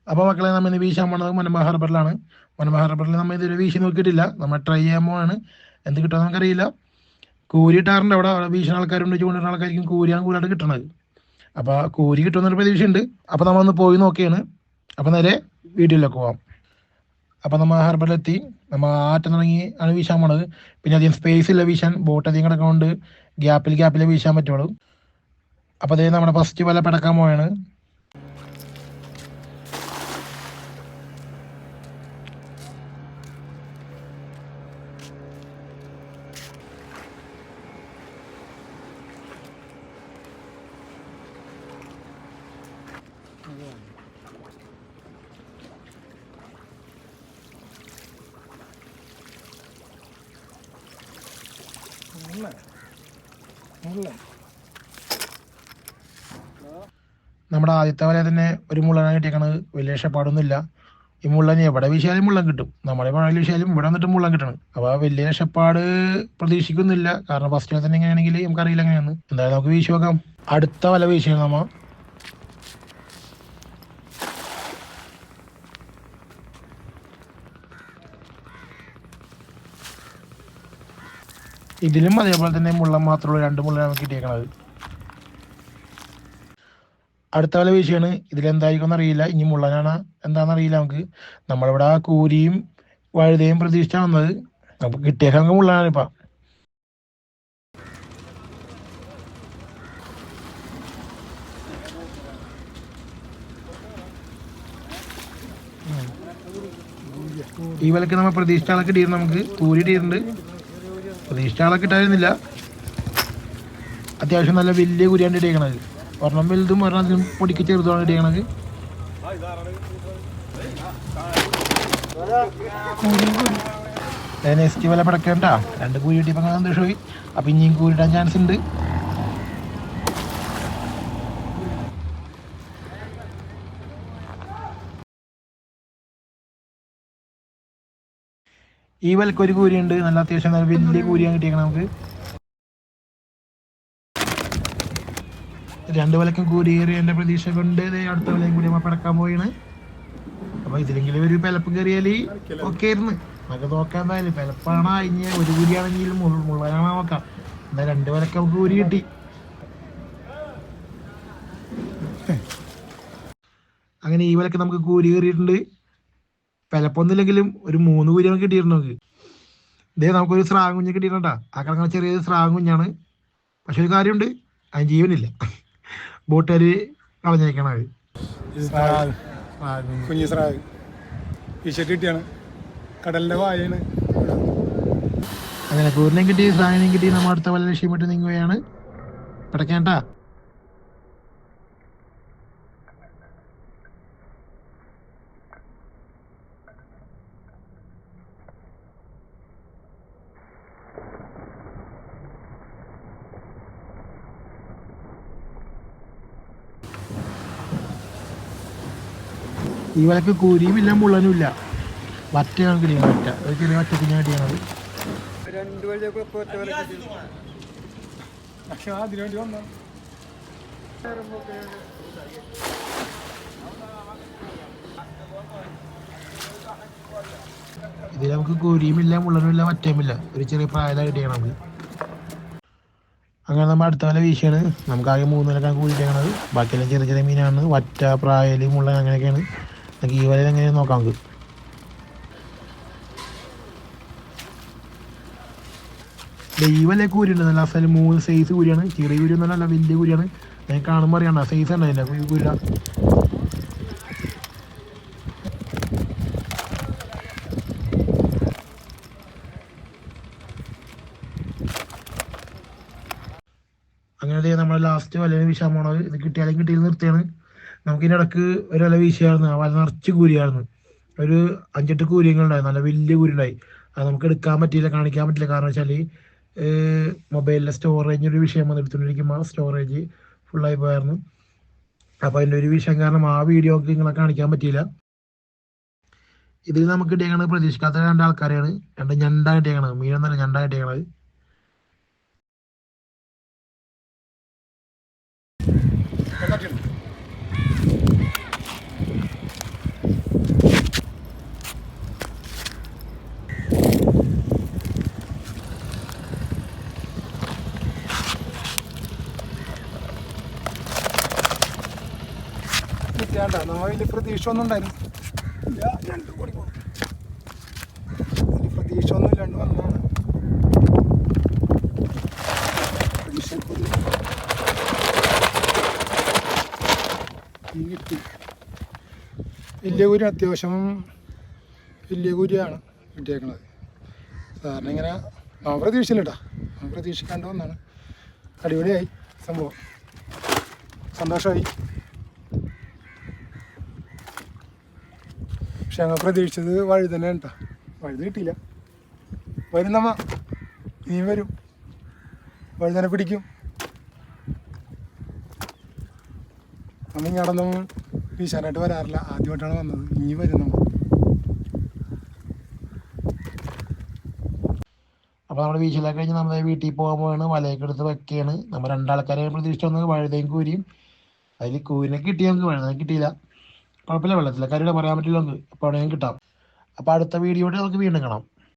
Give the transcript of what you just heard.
അപ്പോൾ മക്കളെ നമ്മൾ ഇന്ന് വീശാൻ പോണത് മലബാർ ഹാർബറിലാണ്. മലബാർ ഹാർബറിൽ നമ്മൾ ഇതൊരു വീശി നോക്കിയിട്ടില്ല, നമ്മൾ ട്രൈ ചെയ്യാൻ പോവാണ്. എന്ത് കിട്ടുമെന്ന് നമുക്കറിയില്ല. കൂരി ഇട്ടാറുണ്ട് അവിടെ, അവിടെ വീശുന്ന ആൾക്കാരുണ്ട്, ചൂണ്ടിടുന്ന ആൾക്കാർക്കും കൂരിയാണ് കൂടുതലായിട്ട് കിട്ടണത്. അപ്പോൾ കൂരി കിട്ടുമെന്നൊരു പ്രതീക്ഷയുണ്ട്. അപ്പോൾ നമ്മൾ ഒന്ന് പോയി നോക്കിയാണ്. അപ്പോൾ നേരെ വീഡിയോയിലേക്ക് പോവാം. അപ്പോൾ നമ്മൾ ഹാർബറിലെത്തി, നമ്മൾ ആറ്റം തുടങ്ങി ആണ് വീശാൻ പോണത്. പിന്നെ അധികം സ്പേസ് ഇല്ല വീശാൻ, ബോട്ട് അധികം കിടക്കുന്നതുകൊണ്ട് ഗ്യാപ്പിൽ വീശാൻ പറ്റുള്ളൂ. അപ്പോൾ അതേ നമ്മുടെ ഫസ്റ്റ് വല പിടക്കാൻ പോവാണ്. നമ്മുടെ ആദ്യത്തെ വല തന്നെ ഒരു മുള്ളനാണ് കിട്ടിയേക്കണത്. വലിയ രക്ഷപ്പാടൊന്നുമില്ല. ഈ മുള്ളൻ എവിടെ വീശിയാലും മുള്ളൻ കിട്ടും, നമ്മുടെ പുഴയിൽ വീശിയാലും ഇവിടെ വന്നിട്ട് മുള്ളൻ കിട്ടണം. അപ്പോൾ വലിയ രക്ഷപ്പാട് പ്രതീക്ഷിക്കുന്നില്ല, കാരണം ഫസ്റ്റ് തന്നെ എങ്ങനെയാണെങ്കിൽ നമുക്കറിയില്ല എങ്ങനെയാണ്. എന്തായാലും നമുക്ക് വീശി നോക്കാം. അടുത്ത വല വീശിയാണ് നമ്മ. ഇതിലും അതേപോലെ തന്നെ മുള്ളൻ മാത്രമുള്ള 2 മുള്ളനാണ് കിട്ടിയേക്കണത്. അടുത്ത വല വീശിയാണ്. ഇതിലെന്തായിരിക്കും അറിയില്ല, ഇനി മുള്ളനാണ് എന്താണെന്നറിയില്ല നമുക്ക്. നമ്മളിവിടെ കൂരിയും വഴുതയും പ്രതീക്ഷിച്ചാണ് വന്നത്, നമുക്ക് കിട്ടിയേക്കാൻ മുള്ളനാണ് ഇപ്പം. ഈ വലക്ക് നമ്മൾ പ്രതീക്ഷിച്ച ആളെ കിട്ടിയിരുന്നു, നമുക്ക് കൂരി ഇട്ടിട്ടുണ്ട്. പ്രതീക്ഷിച്ച ആളെ കിട്ടായിരുന്നില്ല. അത്യാവശ്യം നല്ല വലിയ കൂരിയാണ് ഇടിയേക്കണത്. ഒരെണ്ണം വലുതും ഒരെണ്ണം പൊടിക്ക് ചെറുതാണ് ഇടിയണത്. നെക്സ്റ്റ് വല പടക്കണ്ട, 2 കൂരി കിട്ടിയപ്പോൾ സന്തോഷമായി. അപ്പം ഇനിയും കൂരിടാൻ ചാൻസ് ഉണ്ട്. ഈ വലക്ക് ഒരു കൂരിയുണ്ട്, നല്ല അത്യാവശ്യം നല്ല വലിയ കൂരിയാണ് കിട്ടിയേക്കണം നമുക്ക്. 2 വലക്കും കൂരി കയറി എൻ്റെ പ്രതീക്ഷ കൊണ്ട് അടുത്ത വലയും കൂടി നമ്മൾ പടക്കാൻ പോയാണ്. അപ്പോൾ ഇതിലെങ്കിലും ഒരു പിലപ്പ് കയറിയാൽ ഒക്കെ ആയിരുന്നു. നമുക്ക് നോക്കാൻ എന്തായാലും പിലപ്പാണ് ഇനി ഒരു കൂരിയാണെങ്കിലും മുള്ളനാണ് നോക്കാം. എന്നാൽ 2 വലക്ക് നമുക്ക് കൂരി കിട്ടി. അങ്ങനെ ഈ വലക്ക് നമുക്ക് കൂരി കയറിയിട്ടുണ്ട്. പിലപ്പൊന്നുമില്ലെങ്കിലും ഒരു 3 കൂരി നമുക്ക് കിട്ടിയിരുന്നു. നമുക്ക് ഇതേ നമുക്കൊരു സ്രാവ് കുഞ്ഞ് കിട്ടിയിട്ടുണ്ടാ. ആ കിടക്കുന്ന ചെറിയൊരു സ്രാവ് കുഞ്ഞാണ്. പക്ഷെ ഒരു കാര്യമുണ്ട്, അതിന് ജീവനില്ല. ബോട്ടുകാർ കളഞ്ഞേക്കണത്. കുഞ്ഞു സ്രാവ് ഫിഷറ്റ് കിട്ടിയാണ്, കടലിന്റെ വായാണ്. അങ്ങനെ കൂരിനെയും കിട്ടി, സ്രാവിനെയും കിട്ടി. നമ്മൾ അടുത്ത വല ലക്ഷ്യമിട്ട് നീങ്ങുകയാണ്. പിടക്കേണ്ട. ഈ വലക്ക് കൂരിയും ഇല്ല മുള്ളനും ഇല്ല, വറ്റയാണ് കിട്ടിയത്. വറ്റ ഒരു ചെറിയ വറ്റത്തിന് കിട്ടിയത്. ഇതിൽ നമുക്ക് കൂരിയും ഇല്ല മുള്ളനും ഇല്ല വറ്റയുമില്ല, ഒരു ചെറിയ പ്രായത കിട്ടിയാണ് നമുക്ക്. അങ്ങനെ നമ്മൾ അടുത്ത വല വീശിയാണ്. നമുക്ക് ആകെ 3 വലക്കാണ് കൂടിയിട്ടേക്കണത്. ബാക്കിയെല്ലാം ചെറിയ ചെറിയ മീനാണ്, വറ്റ, പ്രായല്, മുള്ളൻ അങ്ങനെയൊക്കെയാണ്. നമുക്ക് ഈ വലയിൽ എങ്ങനെയാണ് നോക്കാം നമുക്ക്. ഈ വല കൂരിയുണ്ട്, നല്ല അസല് 3 സൈസ് കൂരിയാണ്. ചെറിയ കൂരി ഒന്നും നല്ല വലിയ കൂരിയാണ്. ഞാൻ കാണുമ്പോൾ അറിയണ്ട സൈസ് ഉണ്ടായില്ല കൂരില്ല. അങ്ങനെ നമ്മൾ ലാസ്റ്റ് വല വീശാൻ പോണത്. ഇത് കിട്ടിയാലും കിട്ടിയത് നിർത്തിയാണ്. നമുക്കിതിൻ്റെ ഇടക്ക് ഒരു വല വീശിയായിരുന്നു, ആ വല നിറച്ച് കൂരിയായിരുന്നു. ഒരു 5-8 കൂരിയങ്ങളുണ്ടായി, നല്ല വലിയ കൂരി ഉണ്ടായി. അത് നമുക്ക് എടുക്കാൻ പറ്റിയില്ല, കാണിക്കാൻ പറ്റില്ല. കാരണം വെച്ചാൽ മൊബൈലിലെ സ്റ്റോറേജ് ഒരു വിഷയം വന്ന് എടുത്തുകൊണ്ടിരിക്കുമ്പോൾ സ്റ്റോറേജ് ഫുള്ളായി പോയായിരുന്നു. അപ്പോൾ അതിൻ്റെ ഒരു വിഷയം കാരണം ആ വീഡിയോ ഒക്കെ നിങ്ങളെ കാണിക്കാൻ പറ്റിയില്ല. ഇതിൽ നമുക്ക് കിട്ടിയേക്കണത് പ്രതീക്ഷിക്കാത്ത 2 ആൾക്കാരെയാണ്. 2 ഞണ്ടാണ് കിട്ടിയേക്കണത്, മീനൊന്നല്ല ഞണ്ടാണ് കിട്ടിയേക്കണത്. കേട്ടോ. നമ്മൾ വലിയ പ്രതീക്ഷ ഒന്നും ഉണ്ടായിരുന്നു ഇല്ല. 2 കോടി പോകും. വലിയ പ്രതീക്ഷ ഒന്നും ഇല്ലാണ്ട് വന്നതാണ്. കിട്ടി വലിയ കൂരി, അത്യാവശ്യം വലിയ കൂരിയാണ് കിട്ടിയേക്കണത്. സാറിന് ഇങ്ങനെ അവൻ പ്രതീക്ഷിച്ചില്ല കേട്ടോ, അവൻ പ്രതീക്ഷിക്കാണ്ട് വന്നാണ്. അടിപൊളിയായി സംഭവം, സന്തോഷമായി. പക്ഷെ ഞങ്ങൾ പ്രതീക്ഷിച്ചത് വഴുതന കേട്ടോ, വഴുത കിട്ടിയില്ല. വരും നമ്മ, ഇനിയും വരും, വഴുതന പിടിക്കും. നമ്മ ഇങ്ങോട്ടൊന്നും വീശാനായിട്ട് വരാറില്ല, ആദ്യമായിട്ടാണ് വന്നത്. ഇനി വരും നമ്മൾ. അപ്പോൾ നമ്മൾ വീശിലൊക്കെ കഴിഞ്ഞ് നമ്മൾ വീട്ടിൽ പോകാൻ പോവാണ്. വലയൊക്കെ എടുത്ത് വെക്കുകയാണ്. നമ്മൾ 2 ആൾക്കാരെ പ്രതീക്ഷിച്ച് വന്നത് വഴുതയും കൂരിയും. അതിൽ കൂരിനെ കിട്ടി, നമുക്ക് വഴുതനെ കിട്ടിയില്ല. കുഴപ്പമില്ല, വെള്ളത്തിലെ കാര്യങ്ങൾ പറയാൻ പറ്റില്ല, നമുക്ക് എപ്പോൾ വേണമെങ്കിലും കിട്ടാം. അപ്പോൾ അടുത്ത വീഡിയോയിൽ നമുക്ക് വീണ്ടും കാണാം.